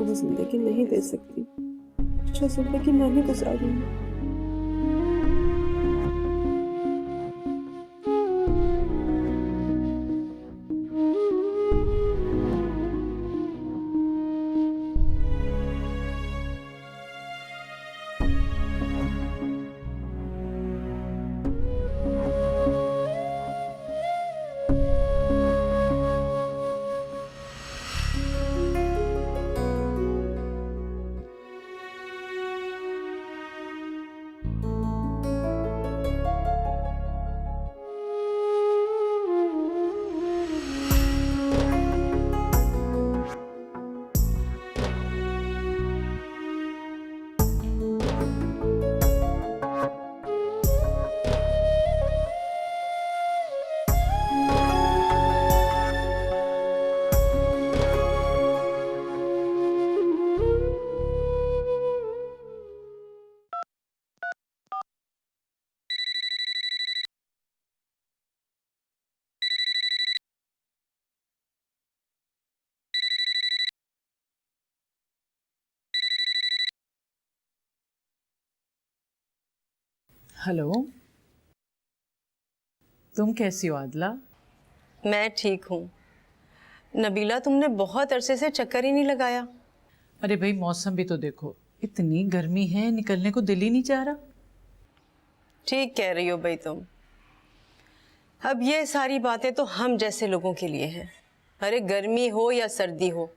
वो जिंदगी नहीं दे सकती जो जिंदगी मैंने गुजारी है। हेलो, तुम कैसी हो आदला? मैं ठीक हूँ। नबीला, तुमने बहुत अरसे से चक्कर ही नहीं लगाया। अरे भाई, मौसम भी तो देखो, इतनी गर्मी है, निकलने को दिल ही नहीं चाह रहा। ठीक कह रही हो भाई तुम। अब ये सारी बातें तो हम जैसे लोगों के लिए हैं। अरे गर्मी हो या सर्दी हो,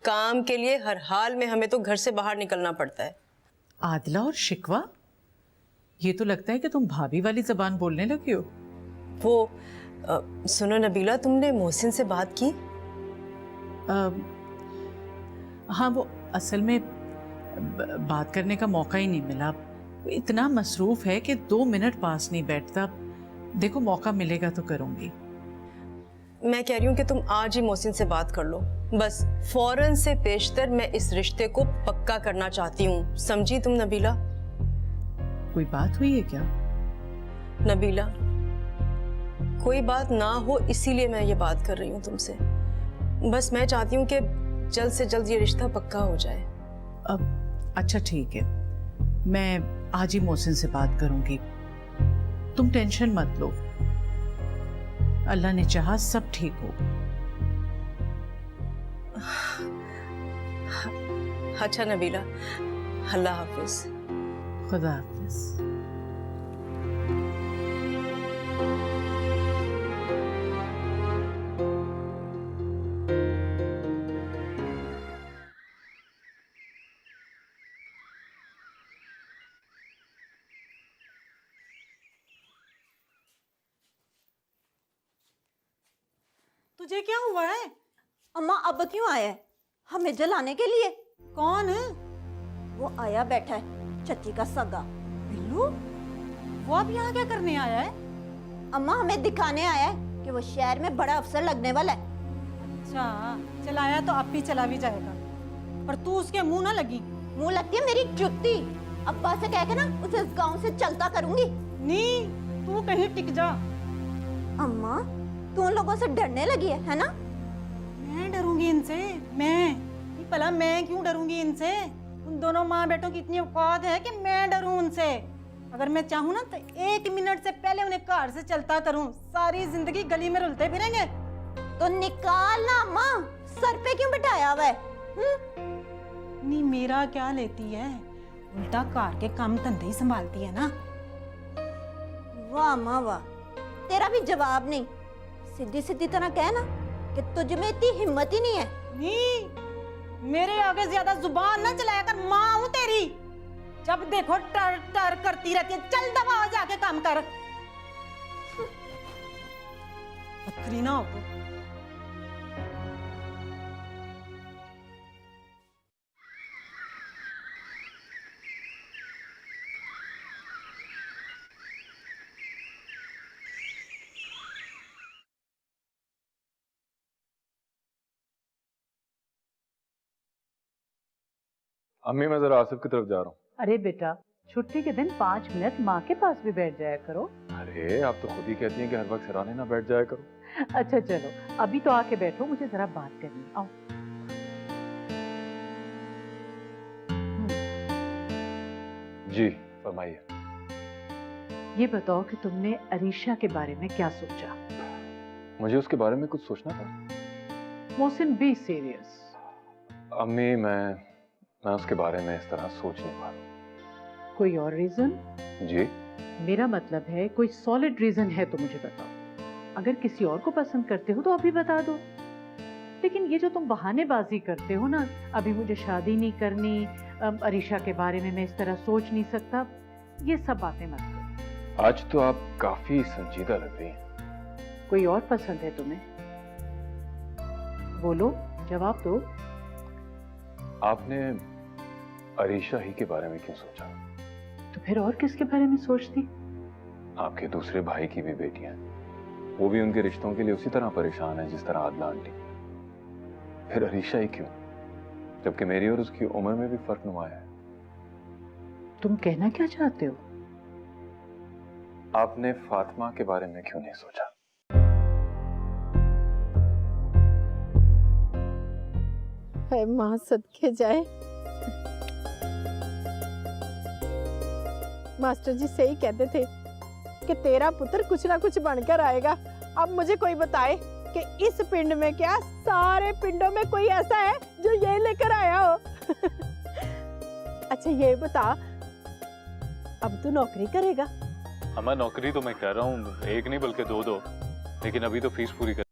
काम के लिए हर हाल में हमें तो घर से बाहर निकलना पड़ता है। आदला और शिकवा, ये तो लगता है कि तुम भाभी वाली जबान बोलने लगी हो। वो सुनो नबीला, तुमने मोहसिन से बात की? हाँ, वो असल में बात करने का मौका ही नहीं मिला। इतना मसरूफ है कि 2 मिनट पास नहीं बैठता। देखो, मौका मिलेगा तो करूंगी। मैं कह रही हूँ कि तुम आज ही मोहसिन से बात कर लो। बस फौरन से पेशतर मैं इस रिश्ते को पक्का करना चाहती हूँ, समझी तुम नबीला? कोई बात हुई है क्या? नबीला, कोई बात ना हो इसीलिए मैं ये बात कर रही हूँ तुमसे। बस मैं चाहती हूँ कि जल्द से जल्द ये रिश्ता पक्का हो जाए। अब अच्छा ठीक है, मैं आज ही मोहसिन से बात करूंगी। तुम टेंशन मत लो, अल्लाह ने चाहा सब ठीक हो। अच्छा नबीला, अल्लाह हाफिज। खुदा हाफिज। तुझे क्या हुआ है? अम्मा, अब क्यों आया है? हमें जलाने के लिए? कौन है? वो आया बैठा है, चची का सगा। बिल्लू, वो अब यहाँ क्या करने आया है? अम्मा, हमें दिखाने आया है कि वो शहर में बड़ा अफसर लगने वाला है। अच्छा, चलाया तो अब भी चला भी जाएगा, पर तू उसके मुंह ना लगी। मुंह लगती है मेरी जुत्ती। अब्बा से कह के ना उसे इस गांव से चलता करूंगी। नहीं, तू कहीं टिक जा। अम्मा, तू उन लोगों से डरने लगी है ना? मैं डरूंगी इनसे? मैं भला मैं क्यों डरूंगी इनसे? उन दोनों माँ बेटों की इतनी औकात है कि मैं डरूं उनसे? अगर मैं चाहूँ ना तो 1 मिनट से पहले उन्हें कार से चलता करूं। सारी जिंदगी गली में रुलते फिरेंगे। तो निकाल ना अम्मा, सर पे क्यों बिठाया हुआ है? नहीं, मेरा क्या लेती है? उल्टा कार के काम धंधे ही संभालती है ना। वाह अम्मा वाह, तेरा भी जवाब नहीं। सीधी सीधी तरह कह ना कि तुझ में इतनी हिम्मत ही नहीं है। नहीं, मेरे आगे ज्यादा जुबान ना चलाया कर, माँ हूं तेरी। जब देखो टर टर करती रहती है। चल दबा हो, जाके काम कर। बकरी ना हो तो। अम्मी, मैं जरा आसिफ की तरफ जा रहा हूँ। अरे बेटा, छुट्टी के दिन 5 मिनट माँ के पास भी बैठ जाया करो। अरे आप तो खुद ही कहती हैं कि हर वक्त सराहने ना बैठ जाया करो। अच्छा चलो, अभी तो आके बैठो, मुझे जरा बात करनी। आओ। जी फरमाइए। ये बताओ कि तुमने अरीशा के बारे में क्या सोचा? मुझे उसके बारे में कुछ सोचना था। Mohsin, be serious. अम्मी, मैं उसके बारे में इस तरह सोच नहीं पा रहा। कोई और रीजन? जी? मेरा मतलब है कोई सॉलिड रीजन है तो मुझे बताओ। अगर किसी और को पसंद करते हो तो अभी बता दो। लेकिन ये जो तुम बहानेबाजी करते हो ना, अभी मुझे शादी नहीं करनी, अरीशा के बारे में मैं इस तरह सोच नहीं सकता, ये सब बातें मत करो। आज तो आप काफी संजीदा लग रही हैं। कोई और पसंद है तुम्हें? बोलो, जवाब दो। आपने अरीशा ही के बारे में क्यों सोचा? तो फिर और किसके बारे में सोचती? आपके दूसरे भाई की भी बेटियां हैं, वो भी उनके रिश्तों के लिए उसी तरह परेशान है जिस तरह आदला आंटी। फिर अरीशा ही क्यों, जबकि मेरी और उसकी उम्र में भी फर्क नुमाया है। तुम कहना क्या चाहते हो? आपने फातिमा के बारे में क्यों नहीं सोचा? है माँ सदके जाए। मास्टर जी सही कहते थे कि तेरा पुत्र कुछ ना कुछ बनकर आएगा। अब मुझे कोई बताए कि इस पिंड में क्या सारे पिंडों में कोई ऐसा है जो ये लेकर आया हो। अच्छा ये बता, अब तू नौकरी करेगा? अम्मा, नौकरी तो मैं कर रहा हूँ, एक नहीं बल्कि दो, लेकिन अभी तो फीस पूरी कर।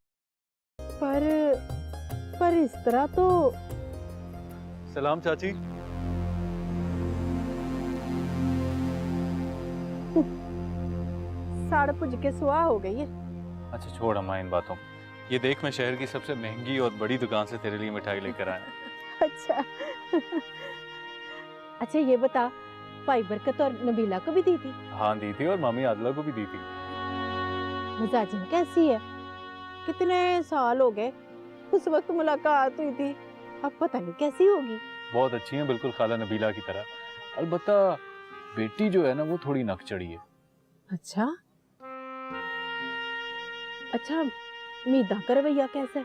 पर इस तरह तो। सलाम चाची। साड़ पुज के सुहा हो गई है। अच्छा छोड़ अम्मा इन बातों, ये देख मैं शहर की सबसे महंगी और बड़ी दुकान से तेरे लिए मिठाई लेकर आया। अच्छा अच्छा ये बता, भाई बरकत और नबीला को भी दी थी? हाँ दी थी, और मामी आदला को भी दी थी। मिजाजन कैसी है? कितने साल हो गए, उस वक्त मुलाकात हुई थी, अब पता नहीं कैसी होगी। बहुत अच्छी है, बिल्कुल खाला नबीला की तरह। अलबत्ता बेटी जो है ना वो थोड़ी नक चढ़ी है। अच्छा अच्छा, मीदा का रवैया कैसा है?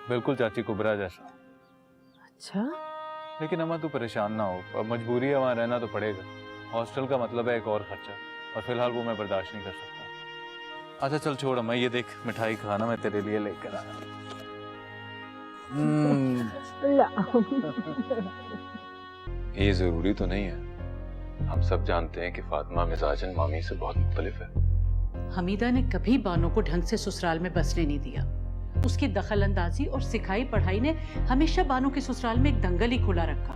बिल्कुल चाची कुबरा जैसा। अच्छा लेकिन अम्मा तू परेशान ना हो, अब मजबूरी है, वहाँ रहना तो पड़ेगा। हॉस्टल का मतलब है एक और खर्चा, और फिलहाल वो मैं बर्दाश्त नहीं कर सकता। अच्छा चल छोड़ अम्मा, ये देख मिठाई खाना मैं तेरे लिए लेकर आया। ये जरूरी तो नहीं है। हम सब जानते हैं कि फातिमा मिजाजन मामी से बहुत मुख्तलिफ है। हमीदा ने कभी बानो को ढंग से ससुराल में बसने नहीं दिया। उसकी दखल अंदाजी और सिखाई पढ़ाई ने हमेशा बानो के ससुराल में एक दंगल ही खुला रखा।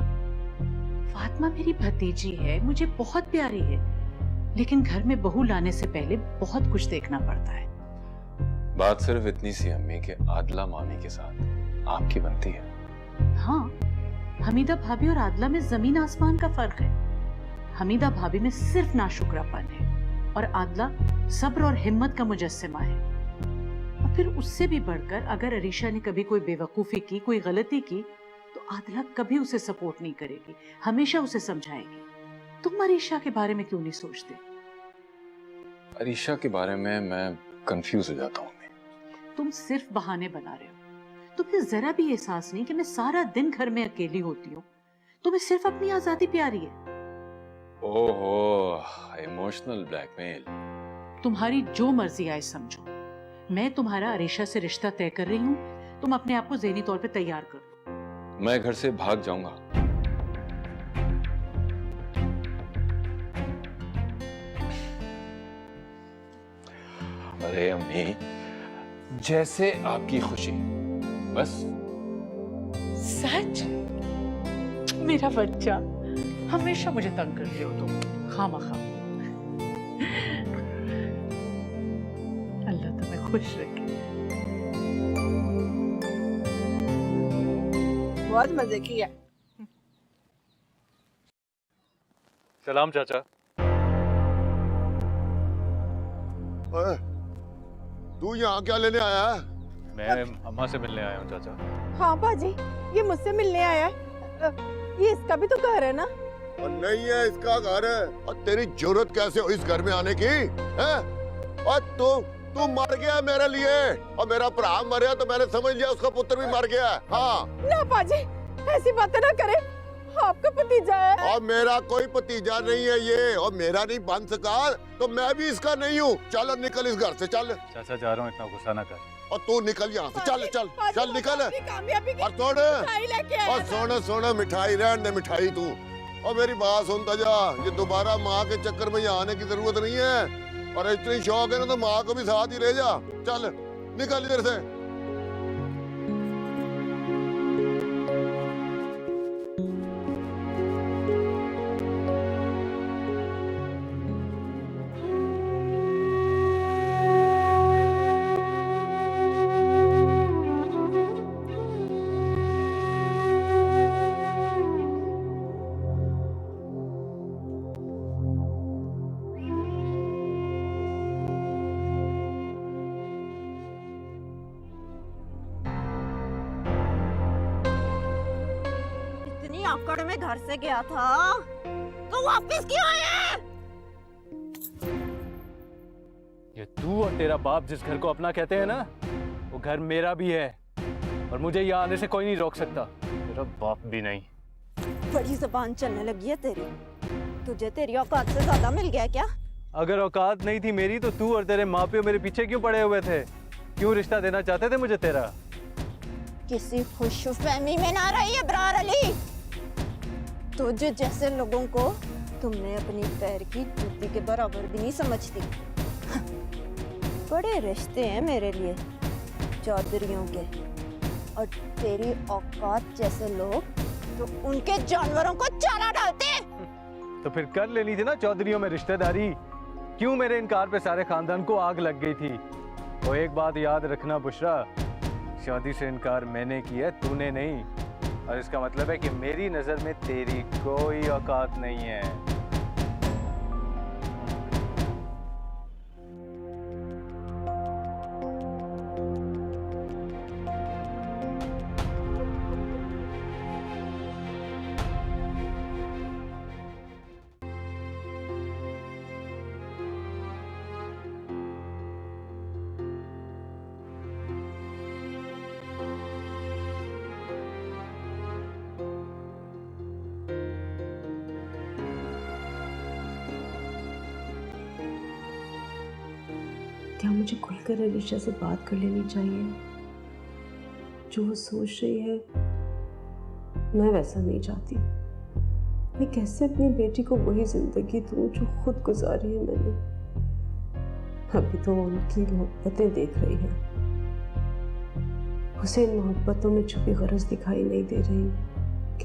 फातिमा मेरी भतीजी है, मुझे बहुत प्यारी है, लेकिन घर में बहू लाने से पहले बहुत कुछ देखना पड़ता है। बात सिर्फ इतनी सी अम्मी के आदला मामी के साथ आपकी बनती है। हाँ, हमीदा भाभी और आदला में जमीन आसमान का फर्क है। हमीदा भाभी में सिर्फ नाशुक्रापन है और आदला सब्र और हिम्मत का मुजस्समा है। और फिर उससे भी बढ़कर अगर अरीशा ने कभी कोई बेवकूफी की, कोई गलती की, तो आदला कभी उसे सपोर्ट नहीं करेगी, हमेशा उसे समझाएगी। तुम अरीशा के बारे में क्यों नहीं सोचते? अरीशा के बारे में मैं कंफ्यूज हो जाता हूँ। तुम सिर्फ बहाने बना रहे हो। तुम्हें जरा भी एहसास नहीं कि मैं सारा दिन घर में अकेली होती हूँ। तुम्हें सिर्फ अपनी आजादी प्यारी है। ओहो, इमोशनल ब्लैकमेल। तुम्हारी जो मर्जी आए समझो। मैं तुम्हारा अरीशा से रिश्ता तय कर रही हूँ। तुम अपने आप को ज़हनी तौर पे तैयार कर दो। मैं घर से भाग जाऊंगा। अरे अम्मी, जैसे आपकी खुशी, बस। सच? मेरा बच्चा, हमेशा मुझे तंग करते हो तुम, खामखा। अल्लाह तुम्हें खुश रखे। बहुत मजे किया। सलाम चाचा। ओए, तू यहाँ क्या लेने आया है? मैं अम्मा से मिलने आया हूँ चाचा। हाँ बाजी, ये मुझसे मिलने आया है। ये इसका भी तो घर है ना? और नहीं है, इसका घर है। और तेरी जरूरत कैसे हो इस घर में आने की? हैं? और तू मर गया मेरे लिए, और मेरा भरा मरा तो मैंने समझ लिया उसका पुत्र भी मर गया। हाँ ना बाजी, ऐसी बातें ना करे। आपका पति भतीजा है। और मेरा कोई भतीजा नहीं है ये, और मेरा नहीं बन सका तो मैं भी इसका नहीं हूँ। चल निकल इस घर से, चल। चाचा जा रहा हूँ, इतना गुस्सा ना कर। और तू निकल यहाँ से, चल चल चल निकल। और सुन मिठाई रहने दे, मिठाई तू। और मेरी बात सुनता जा, ये दोबारा माँ के चक्कर में यहाँ आने की जरूरत नहीं है। और इतनी शौक है ना तो माँ को भी साथ ही ले जा। चल निकल इधर से। आकड़ में घर से गया था तो वापस क्यों आया? ये तू और तेरा बाप जिस घर को अपना कहते हैं ना, वो घर मेरा भी है और मुझे यहाँ आने से कोई नहीं रोक सकता, तेरा बाप भी नहीं। बड़ी जुबान चलने लगी है तेरी। तुझे तेरी औकात से ज्यादा मिल गया क्या? अगर औकात नहीं थी मेरी तो तू और तेरे माँ प्यो मेरे पीछे क्यों पड़े हुए थे? क्यों रिश्ता देना चाहते थे मुझे तेरा? किसी खुशफहमी में ना रही है ब्रार अली। तुझ जैसे लोगों को तुमने अपनी पैर की जूती के बराबर भी नहीं समझती। बड़े रिश्ते हैं मेरे लिए चौधरियों के, और तेरी औकात जैसे लोग तो उनके जानवरों को चारा डालते हैं। तो फिर कर लेनी थी ना चौधरियों में रिश्तेदारी। क्यों मेरे इनकार पे सारे खानदान को आग लग गई थी? वो एक बात याद रखना बुशरा, शादी से इनकार मैंने किया, तूने नहीं। और इसका मतलब है कि मेरी नजर में तेरी कोई औकात नहीं है। क्या मुझे खुलकर अलीशा से बात कर लेनी चाहिए? जो वो सोच रही है मैं वैसा नहीं चाहती। मैं कैसे अपनी बेटी को वही जिंदगी दूं जो खुद गुजारी है मैंने। अभी तो वो उनकी मोहब्बतें देख रही है, उसे इन मोहब्बतों में छुपी गरज दिखाई नहीं दे रही।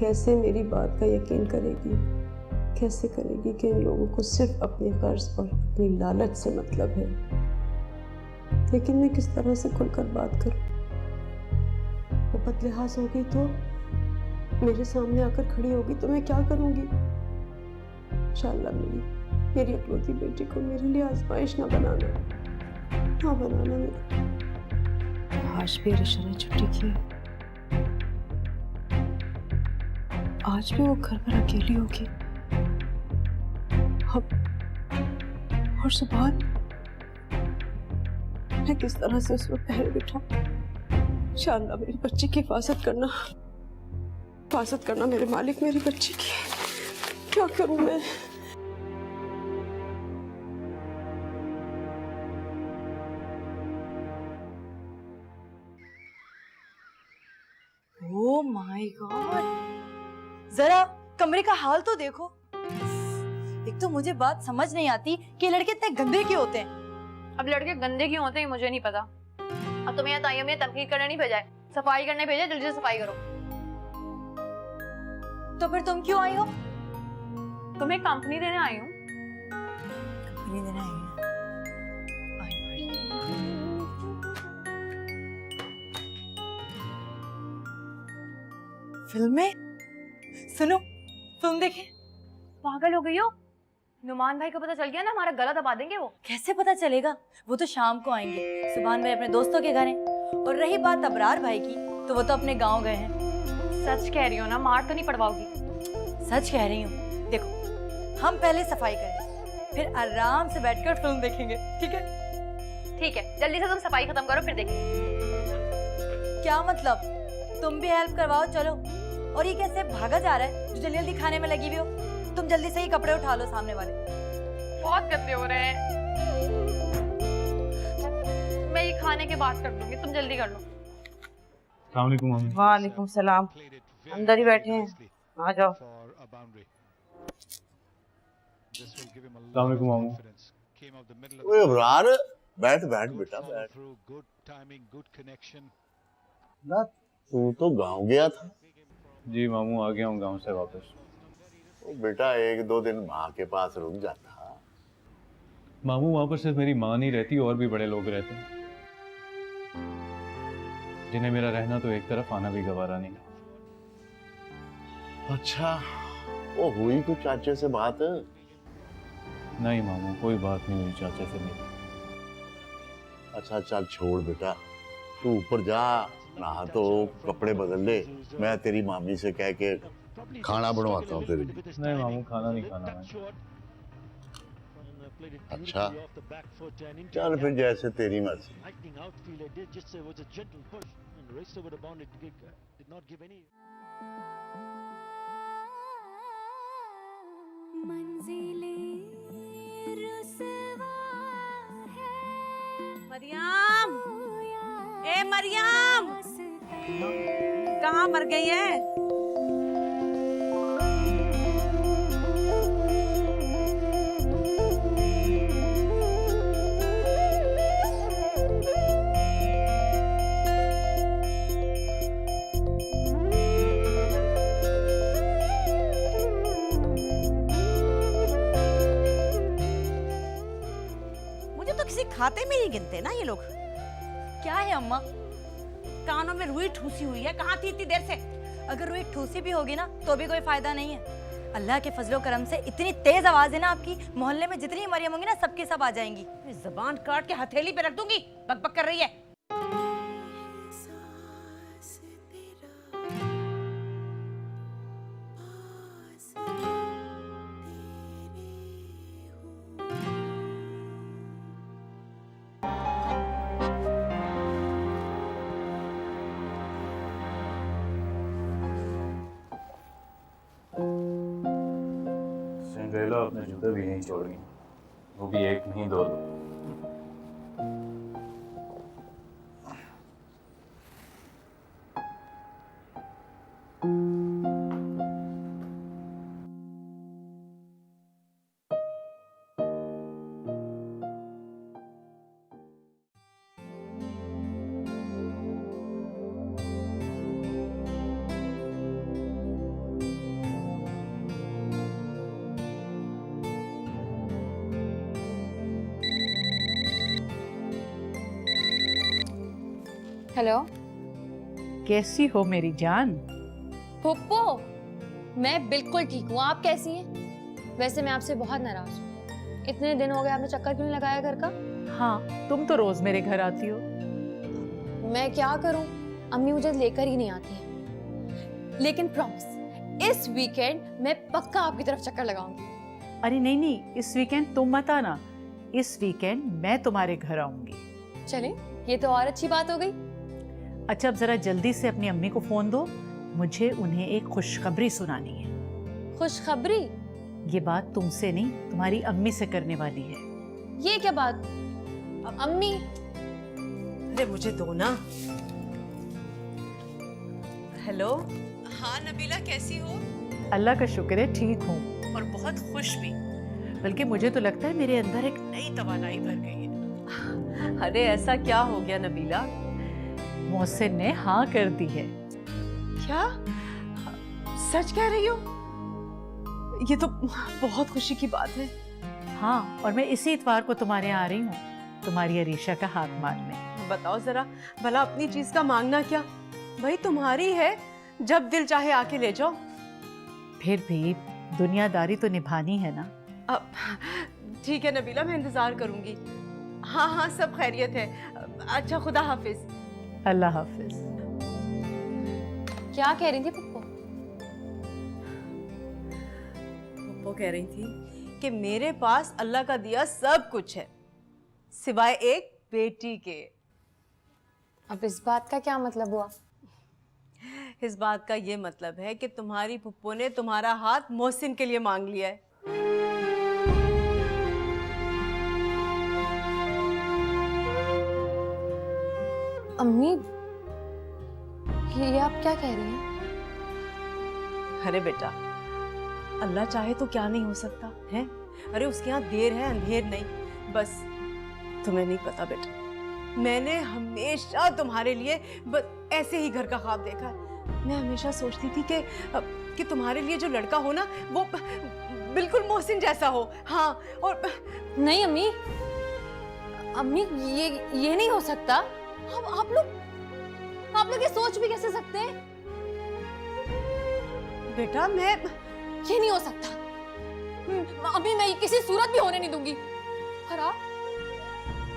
कैसे मेरी बात का यकीन करेगी? कैसे करेगी कि इन लोगों को सिर्फ अपने कर्ज और अपनी लालच से मतलब है? लेकिन मैं किस तरह से खुलकर बात करूं? वो बदलिहाज हो गई तो मेरे सामने आकर खड़ी होगी तो मैं क्या करूंगी? इंशाअल्लाह मेरी इकलौती बेटी को मेरे लिए आजमाइश ना बनाना मेरा। आज भी अलीशा ने छुट्टी की, आज भी वो घर पर अकेली होगी। और सुबह मैं किस तरह से उसमें पहल बिठा? इंशाअल्लाह मेरी बच्ची की हिफाजत करना मेरे मालिक, मेरी बच्ची की। क्या करूं मैं? ओह माय गॉड, जरा कमरे का हाल तो देखो। एक तो मुझे बात समझ नहीं आती कि लड़के इतने गंदे क्यों होते हैं। अब लड़के गंदे क्यों होते हैं मुझे नहीं पता। अब तुम्हें यहाँ ताइयों में तनकीद करने नहीं भेजा है, सफाई करने भेजा। जल्दी से सफाई करो। तो फिर तुम क्यों आई हो? तुम्हें कंपनी देने आई हूँ। कंपनी देने आई हो? फिल्में सुनो, तुम देखे? पागल हो गई हो? नुमान भाई को पता चल गया ना, हमारा गला दबा देंगे। वो कैसे पता चलेगा? वो तो शाम को आएंगे। सुभान भाई अपने दोस्तों के घर हैं। और रही बात अबरार भाई की, तो वो तो अपने गांव गए हैं। सच कह रही हो ना? मार तो नहीं पड़वाओगी? सच कह रही हूँ। देखो, हम पहले सफाई करें, फिर आराम से बैठकर फिल्म देखेंगे, ठीक है? ठीक है, जल्दी से तुम सफाई खत्म करो फिर देखेंगे। क्या मतलब? तुम भी हेल्प करवाओ, चलो। और ये कैसे भागा जा रहा है? जो जल्दी जल्दी खाने में लगी हुई हो। तुम जल्दी से ही कपड़े उठा लो सामने वाले। बहुत गंदे हो रहे हैं। मैं ये खाने के बाद कर दूंगी, तुम जल्दी कर लो। अस्सलाम वालेकुम मम्मी। वालेकुम सलाम। अंदर ही बैठे हैं, आ जाओ। अस्सलाम वालेकुम मामू। ओए अबरार, बैठ बैठ बेटा बैठ। ना तू तो गांव गया था। जी मामू, आ गया हूँ गांव से वापस। ओ बेटा 1-2 दिन माँ के पास रुक जाता। मामू वहाँ पर सिर्फ मेरी माँ नहीं रहती, और भी बड़े लोग रहते हैं जिन्हें मेरा रहना तो एक तरफ, आना भी गवारा नहीं। अच्छा, वो हुई कुछ चाचे से बात? नहीं मामू, कोई बात नहीं हुई चाचा से मेरी। अच्छा चल छोड़ बेटा, तू ऊपर जा, नहा तो कपड़े बदल ले, मैं तेरी मामी से कह के खाना बनवाता हूँ तेरे लिए। नहीं मामू, खाना नहीं खाना मैं। अच्छा चल फिर जैसे तेरी मर्जी। मरियम, ए मरियम, कहाँ मर गई है? मुझे तो किसी खाते में ही गिनते ना ये लोग। क्या है अम्मा? कानों में रुई ठूसी हुई है, कहाँ थी इतनी देर से? अगर रुई ठूसी भी होगी ना तो भी कोई फायदा नहीं है। अल्लाह के फजलो करम से इतनी तेज आवाज है ना आपकी, मोहल्ले में जितनी मरियम होंगी ना सबकी सब आ जाएंगी। जबान काट के हथेली पे रख दूंगी, बकबक कर रही है। सिंड्रेला अपने जूते भी नहीं छोड़नी, वो भी एक नहीं 2। हेलो, कैसी हो मेरी जान? पुप्पो, मैं बिल्कुल ठीक हूँ। आप कैसी हैं? वैसे मैं आपसे बहुत नाराज हूँ। इतने दिन हो गए, आपने चक्कर क्यों नहीं लगाया घर का? हाँ, तुम तो रोज मेरे घर आती हो। मैं क्या करूँ, अम्मी मुझे लेकर ही नहीं आती हैं। लेकिन प्रॉमिस, इस वीकेंड मैं पक्का आपकी तरफ चक्कर लगाऊंगी। अरे नहीं नहीं, इस वीकेंड तुम मत आना, इस वीकेंड मैं तुम्हारे घर आऊंगी। चले, ये तो और अच्छी बात हो गई। अच्छा, अब जरा जल्दी से अपनी अम्मी को फोन दो, मुझे उन्हें एक खुशखबरी सुनानी है। खुशखबरी? ये बात तुमसे नहीं, तुम्हारी अम्मी से करने वाली है। ये क्या बात? अम्मी? अरे मुझे दो ना। हेलो, हाँ नबीला, कैसी हो? अल्लाह का शुक्र है, ठीक हूँ और बहुत खुश भी। बल्कि मुझे तो लगता है मेरे अंदर एक नई तवानाई भर गई है। अरे ऐसा क्या हो गया नबीला? मोहसिन ने हाँ कर दी है। क्या सच कह रही हो? ये तो बहुत खुशी की बात है। हाँ, और मैं इसी इतवार को तुम्हारे यहाँ आ रही हूँ, तुम्हारी अरीशा का हाथ मारने। बताओ जरा, भला अपनी चीज का मांगना क्या? भाई तुम्हारी है, जब दिल चाहे आके ले जाओ। फिर भी दुनियादारी तो निभानी है ना। अब ठीक है नबीला, मैं इंतजार करूंगी। हाँ हाँ, सब खैरियत है। अच्छा, खुदा हाफिज। अल्लाह हाफिज। क्या कह रही थी पप्पू? पप्पू कह रही थी कि मेरे पास अल्लाह का दिया सब कुछ है, सिवाय एक बेटी के। अब इस बात का क्या मतलब हुआ? इस बात का ये मतलब है कि तुम्हारी पुप्पो ने तुम्हारा हाथ मोहसिन के लिए मांग लिया है। अम्मी, ये आप क्या कह रही हैं? अरे बेटा, अल्लाह चाहे तो क्या नहीं हो सकता है। अरे उसके यहाँ देर है अंधेर नहीं। बस तुम्हें नहीं पता बेटा, मैंने हमेशा तुम्हारे लिए बस ऐसे ही घर का ख्वाब देखा है। मैं हमेशा सोचती थी कि तुम्हारे लिए जो लड़का हो ना वो बिल्कुल मोहसिन जैसा हो। हाँ, और नहीं अम्मी, अम्मी ये नहीं हो सकता। आप लोग ये सोच भी कैसे सकते हैं? बेटा मैं ये नहीं हो सकता अम्मी, मैं किसी सूरत भी होने नहीं दूंगी। और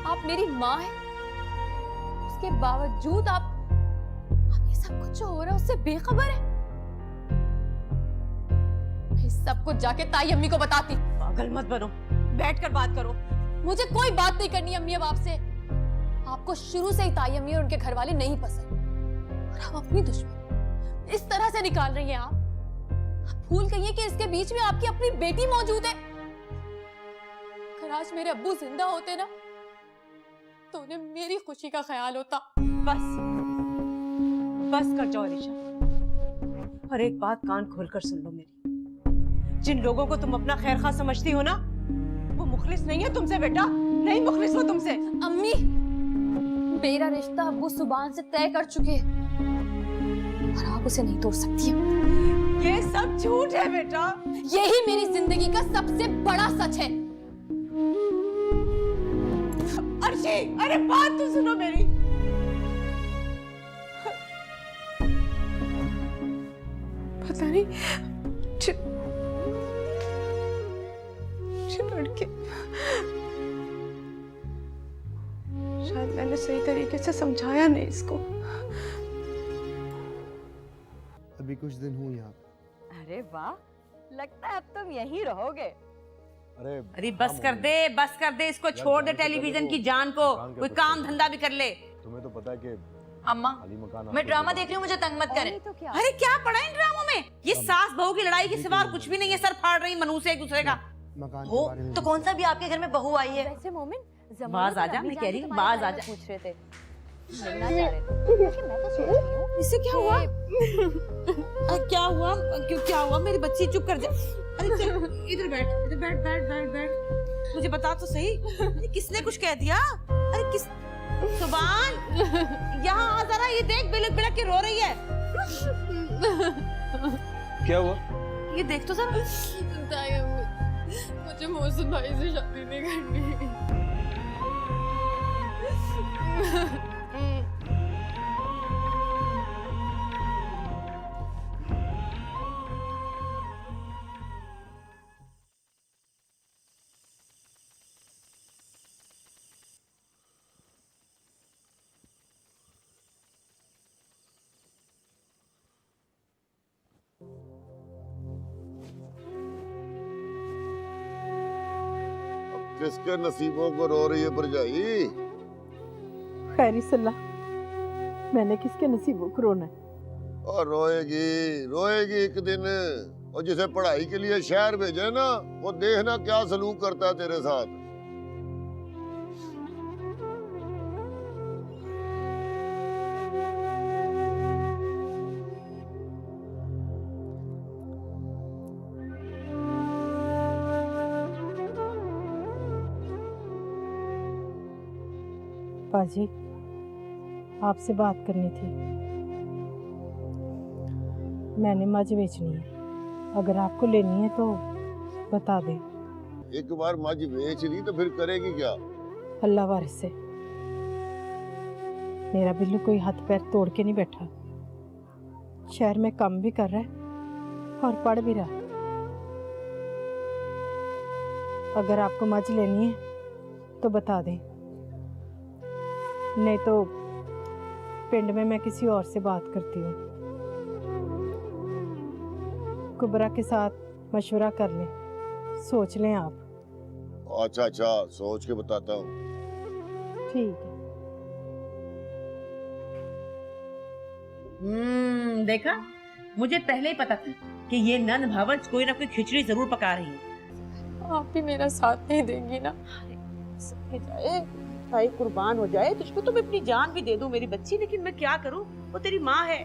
आप मेरी माँ हैं, उसके बावजूद आप ये सब कुछ जो हो रहा है उससे बेखबर है। मैं इस सब कुछ जाके ताई अम्मी को बताती। पागल मत बनो, बैठकर बात करो। मुझे कोई बात नहीं करनी अम्मी अब आपसे। आपको शुरू से ही ताई अम्मी और उनके घर वाले नहीं पसंद, और आप अपनी दुश्मन इस तरह से निकाल रही हैं। आप भूल गई हैं कि इसके बीच में आपकी अपनी बेटी मौजूद है। अगर आज मेरे अब्बू जिंदा होते ना तो उन्हें मेरी खुशी का ख्याल होता। बस कर जाओ अरीशा, और एक बात कान खोलकर सुन लो मेरी। जिन लोगों को तुम अपना खैर खा समझती हो ना, वो मुखलिस नहीं है तुमसे बेटा, नहीं मुखलिस वो तुमसे। अम्मी, मेरा रिश्ता अब्बू सुबान से तय कर चुके हैं और आप उसे नहीं तोड़ सकती हैं। ये सब झूठ है बेटा। यही मेरी जिंदगी का सबसे बड़ा सच है। अर्शी, अरे बात तो सुनो मेरी। पता नहीं लड़के, शायद मैंने सही तरीके से समझाया नहीं इसको। अभी कुछ दिन हूँ यहाँ। अरे वाह, लगता है अब तुम यहीं रहोगे। अरे बस कर दे इसको, छोड़ दे टेलीविजन की जान को, कोई काम धंधा भी कर ले। तुम्हें तो पता है कि अम्मा, मैं ड्रामा देख रही हूँ, मुझे तंग मत करें। तो अरे क्या पड़ा इन ड्रामों में? ये सास बहू की लड़ाई के सिवा और कुछ भी नहीं है। सर फाड़ रही मनूस एक दूसरे का। हो तो कौन सा भी आपके घर में बहू आई है? वैसे मोमिन, बाज आजा, मैं कह रही हूँ बाज आजा। पूछ रहे थे, मिलना चाह रहे थे। मैं तो सोच रही हूँ इससे क्या हुआ? क्या हुआ? क्यों क्या हुआ? मेरी बच्ची चुप कर जा। अरे चल इधर बैठ। मुझे बता तो सही, अरे किसने कुछ कह दिया? अरे किस? सुबान, यहाँ आ जरा, ये देख बिलक बिलक के रो रही है। क्या हुआ? ये देख तो जरा। मुझे मोहसिन भाई से शादी नहीं करनी। किसके नसीबों को रो रही है भरजाई? खैरी सल्ला, मैंने किसके नसीबों को रोना है? और रोएगी एक दिन। और जिसे पढ़ाई के लिए शहर भेजे ना, वो देखना क्या सलूक करता है तेरे साथ। बाजी, आपसे बात करनी थी। मैंने मझ बेचनी है, अगर आपको लेनी है तो बता दें। एक बार मझ बेच ली तो फिर करेगी क्या? अल्लाह वारिस से मेरा बिल्लू कोई हाथ पैर तोड़ के नहीं बैठा। शहर में काम भी कर रहा है और पढ़ भी रहा। अगर आपको मझ लेनी है तो बता दें, नहीं तो पिंड में मैं किसी और से बात करती हूँ। कुबरा के साथ मशवरा कर लें, सोच लें आप। अच्छा, सोच के बताता हूँ। ठीक है। देखा, मुझे पहले ही पता था कि ये नन भावच कोई ना कोई खिचड़ी जरूर पका रही है। आप भी मेरा साथ नहीं देंगी ना? भाई कुर्बान हो जाए तुझको तो मैं अपनी जान भी दे दूं मेरी बच्ची, लेकिन मैं क्या करूं, वो तेरी माँ है।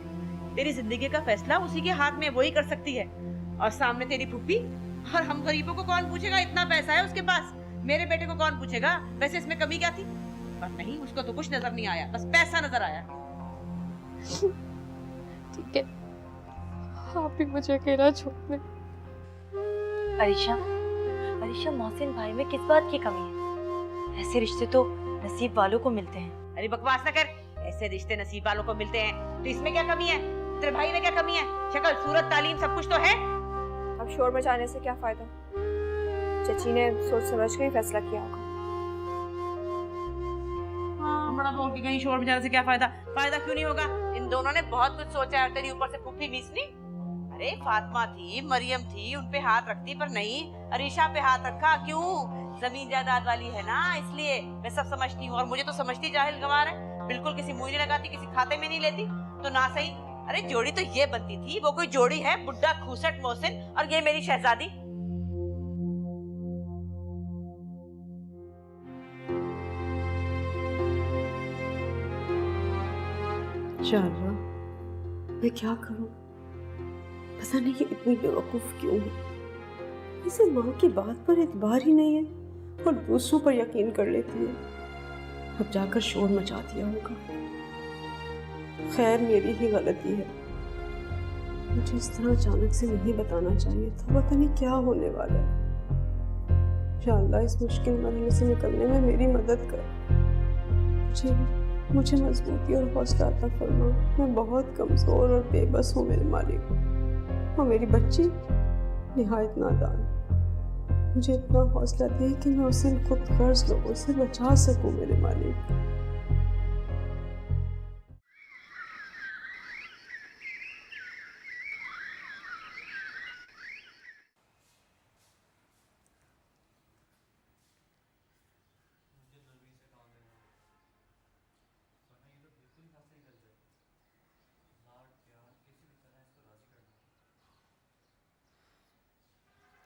तेरी जिंदगी का फैसला उसी के हाथ में, वही कर सकती है। और सामने तेरी फुप्पी, और हम गरीबों को कौन पूछेगा? इतना पैसा है उसके पास, मेरे बेटे को कौन पूछेगा? वैसे इसमें कमी क्या थी? पर नहीं, उसको तो कुछ नजर नहीं आया, बस पैसा नजर आया। ठीक है, आप भी मुझे अकेला छोड़ दें। अरीशा, मोहसिन भाई में किस बात की कमी है? ऐसे रिश्ते तो नसीब वालों को मिलते हैं। अरे बकवास ना कर, ऐसे रिश्ते नसीब वालों को मिलते हैं, तो इसमें क्या कमी है? तेरे भाई में क्या कमी है? शक्ल, सूरत, तालीम सब कुछ तो है। अब शोर मचाने से क्या फायदा? चची ने सोच समझ कर ही फैसला किया होगा। हाँ, बड़ा बोल के कहीं शोर मचाने से क्या फायदा? फायदा क्यों नहीं होगा? इन दोनों ने बहुत कुछ सोचा है, तेरी ऊपर से फूफी मीसनी। अरे फातिमा थी, मरियम थी, उन पे हाथ रखती, पर नहीं, अरीशा पे हाथ रखा। क्यों? जमीन जायदाद वाली है ना, इसलिए। मैं सब समझती हूँ, और मुझे तो समझती जाहिल गंवार है, बिल्कुल किसी मुंह नहीं लगाती, किसी खाते में नहीं लेती, तो ना सही। अरे जोड़ी तो ये बनती थी, वो कोई जोड़ी है? बुड्ढा खूसट मोहसिन और ये मेरी शहजादी। शाला, मैं क्या करूं? पता नहीं ये इतनी बेवकूफ क्यों है। इसे माँ की बात पर एतबार ही नहीं है और दूसरों पर यकीन कर लेती है। अब जाकर शोर मचा दिया होगा। खैर, मेरी ही गलती है। मुझे इस तरह अचानक से नहीं बताना चाहिए था। पता नहीं क्या होने वाला है। या अल्लाह, इस मुश्किल मरहले से निकलने में मेरी मदद कर। मुझे मजबूती और हौसला अता फरमा। मैं बहुत कमज़ोर और बेबस हूँ मेरे मालिक, और मेरी बच्ची निहायत नादान। मुझे इतना हौसला दे कि मैं उसे इन खुद गर्ज लोगों से बचा सकूं मेरे मालिक।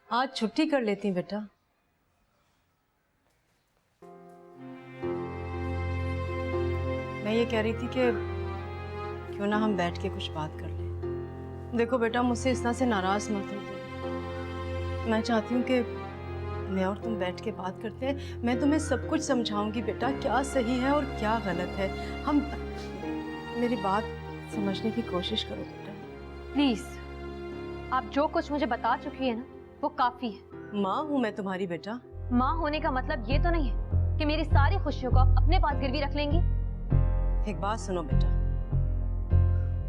आज छुट्टी कर लेती हूँ बेटा। मैं ये कह रही थी कि क्यों ना हम बैठ के कुछ बात कर लें। देखो बेटा, मुझसे इस तरह से नाराज मत हो तुम। मैं चाहती हूँ कि मैं और तुम बैठ के बात करते हैं। मैं तुम्हें सब कुछ समझाऊंगी बेटा, क्या सही है और क्या गलत है। हम मेरी बात समझने की कोशिश करो बेटा। प्लीज, आप जो कुछ मुझे बता चुकी है ना, वो काफी है। माँ हूँ मैं तुम्हारी बेटा। माँ होने का मतलब ये तो नहीं है कि मेरी सारी खुशियों को आप अपने पास गिरवी रख लेंगी। एक बात सुनो बेटा,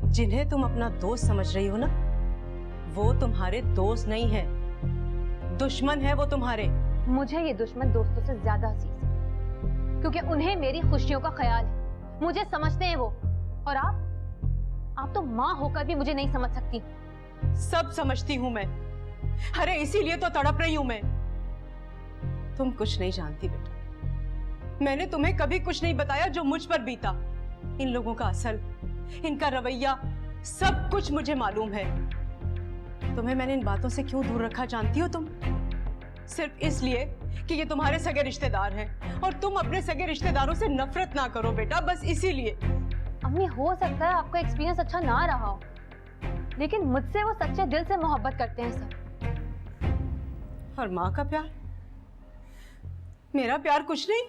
जिन्हें तुम अपना दोस्त समझ रही हो ना, वो तुम्हारे दोस्त नहीं है, दुश्मन है वो तुम्हारे। मुझे ये दुश्मन दोस्तों से ज्यादा अजीज है, क्योंकि उन्हें मेरी खुशियों का ख्याल है। मुझे समझते हैं वो, और आप तो माँ होकर भी मुझे नहीं समझ सकती। सब समझती हूँ मैं। अरे इसीलिए तो तड़प रही हूं मैं। तुम कुछ नहीं जानती बेटा। मैंने तुम्हें कभी कुछ नहीं बताया जो मुझ पर बीता। इन लोगों का असल, इनका रवैया, सब कुछ मुझे मालूम है। तुम्हें मैंने इन बातों से क्यों दूर रखा जानती हो तुम? सिर्फ इसलिए कि ये तुम्हारे सगे रिश्तेदार हैं, और तुम अपने सगे रिश्तेदारों से नफरत ना करो बेटा, बस इसीलिए। अम्मी, हो सकता है आपका एक्सपीरियंस अच्छा ना रहा हो, लेकिन मुझसे वो सच्चे दिल से मोहब्बत करते हैं सर। और माँ का प्यार? मेरा प्यार कुछ नहीं।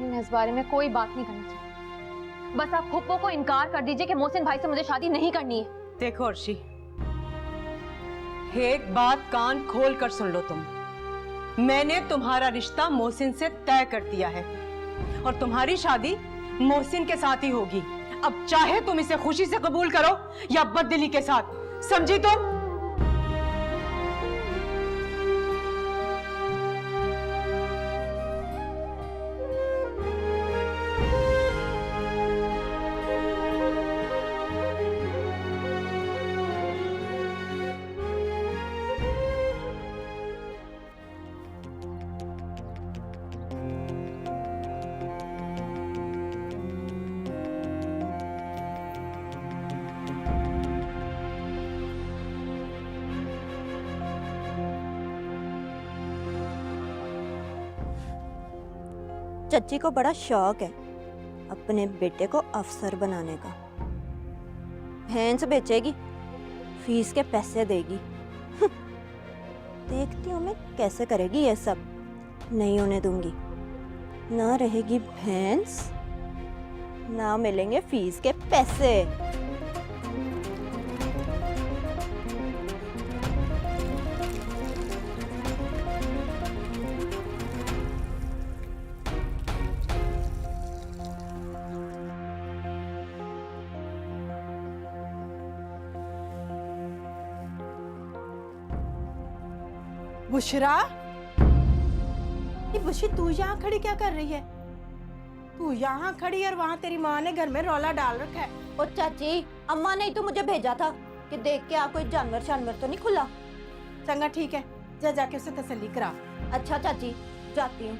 मैं इस बारे में कोई बात नहीं करना चाहती। बस आप फुप्पो को इनकार कर दीजिए कि मोहसिन भाई से मुझे शादी नहीं करनी है। देखो अर्शी, एक बात कान खोल कर सुन लो तुम। मैंने तुम्हारा रिश्ता मोहसिन से तय कर दिया है, और तुम्हारी शादी मोहसिन के साथ ही होगी। अब चाहे तुम इसे खुशी से कबूल करो या बददिली के साथ, समझी तुम? चच्ची को बड़ा शौक है अपने बेटे को अफसर बनाने का। भैंस बेचेगी, फीस के पैसे देगी। देखती हूँ मैं कैसे करेगी ये सब। नहीं होने दूंगी, ना रहेगी भैंस, ना मिलेंगे फीस के पैसे। बुशरा, ये बुशी तू यहाँ खड़ी क्या कर रही है? तू यहाँ खड़ी और वहाँ तेरी माँ ने घर में रौला डाल रखा है। ओ चाची, अम्मा ने ही तो मुझे भेजा था कि देख के आप कोई जानवर शानवर तो नहीं खुला। चंगा ठीक है, जा जाके उसे तसल्ली करा। अच्छा चाची, जाती हूँ।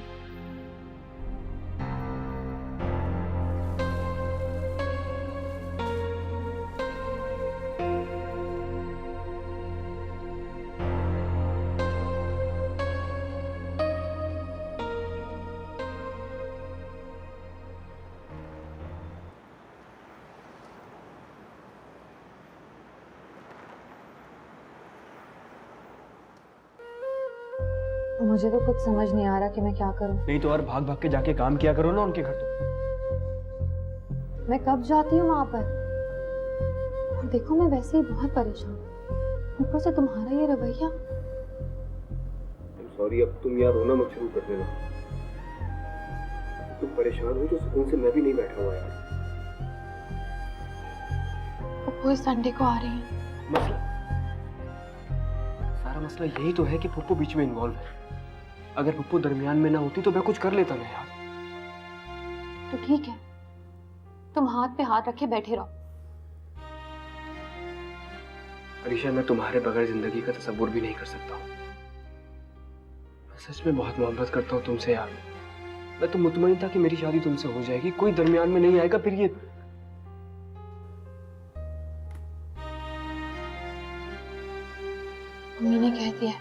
मुझे तो कुछ समझ नहीं आ रहा कि मैं क्या करूं। नहीं तो और भाग भाग के जाके काम किया करो ना उनके घर। तो मैं कब जाती हूँ वहां पर, और देखो मैं वैसे ही बहुत परेशान हूँ, ऊपर से तुम्हारा ये रवैया। सॉरी, अब तुम यार रोना मत शुरू कर देना। तुम परेशान हो तो सुकून से मैं भी नहीं बैठा हुआ यार। वो संडे को आ रही है। सारा मसला यही तो है कि पप्पू बीच में इन्वॉल्व है। अगर पप्पू दरमियान में ना होती तो मैं कुछ कर लेता ना यार। तो ठीक है, तुम हाथ पे हाथ रखे बैठे रहो। अरीशा, मैं तुम्हारे बगैर जिंदगी का तसव्वुर भी नहीं कर सकता हूँ। मैं सच में बहुत मोहब्बत करता हूँ तुमसे यार। मैं तो मुतमईन था कि मेरी शादी तुमसे हो जाएगी, कोई दरमियान में नहीं आएगा। फिर ये मम्मी ने कह दिया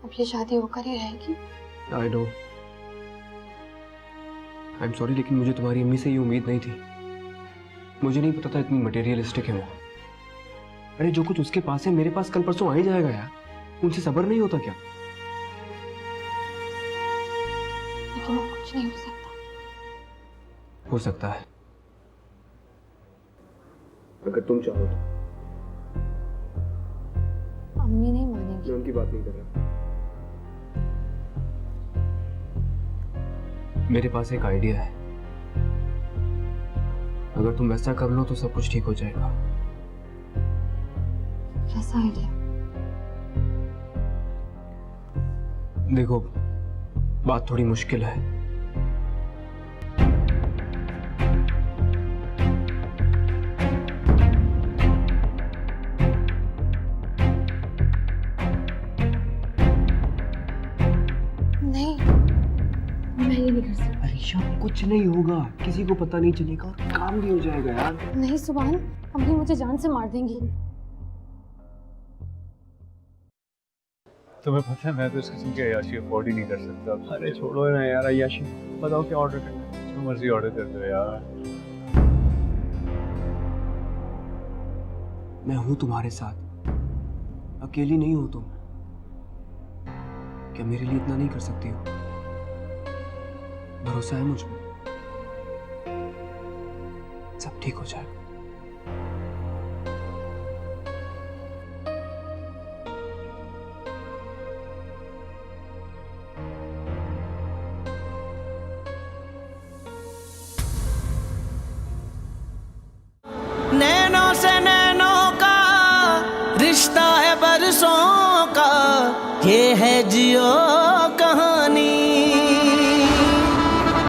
अब ये शादी होकर ही रहेगी। I know, I am sorry, लेकिन मुझे तुम्हारी अम्मी से ये उम्मीद नहीं थी। मुझे नहीं पता था इतनी मटेरियलिस्टिक है वो। अरे जो कुछ उसके पास है मेरे पास कल परसों आ ही जाएगा यार। उनसे सब्र नहीं होता क्या? लेकिन वो कुछ नहीं हो सकता। हो सकता है अगर तुम चाहो तो। अम्मी नहीं मानेगी। मैं उनकी बात नहीं कर रहा। मेरे पास एक आइडिया है। अगर तुम वैसा कर लो तो सब कुछ ठीक हो जाएगा। कैसा आइडिया? देखो, बात थोड़ी मुश्किल है। कुछ नहीं होगा, किसी को पता नहीं चलेगा और काम भी हो जाएगा यार। नहीं सुभान, अम्मी मुझे जान से मार देंगी। तुम्हें पता है मैं तो इस किस्म की अय्याशी अफोर्ड ही नहीं कर सकता। अरे छोड़ो ना यार अय्याशी, बताओ क्या ऑर्डर करना है। जो मर्जी ऑर्डर कर दो यार। मैं हूं तुम्हारे साथ, अकेली नहीं हो तुम। क्या मेरे लिए इतना नहीं कर सकती हो? भरोसा है मुझ पे, सब ठीक हो जाएगा। नैनों से नैनों का रिश्ता है बरसों का, ये है जियो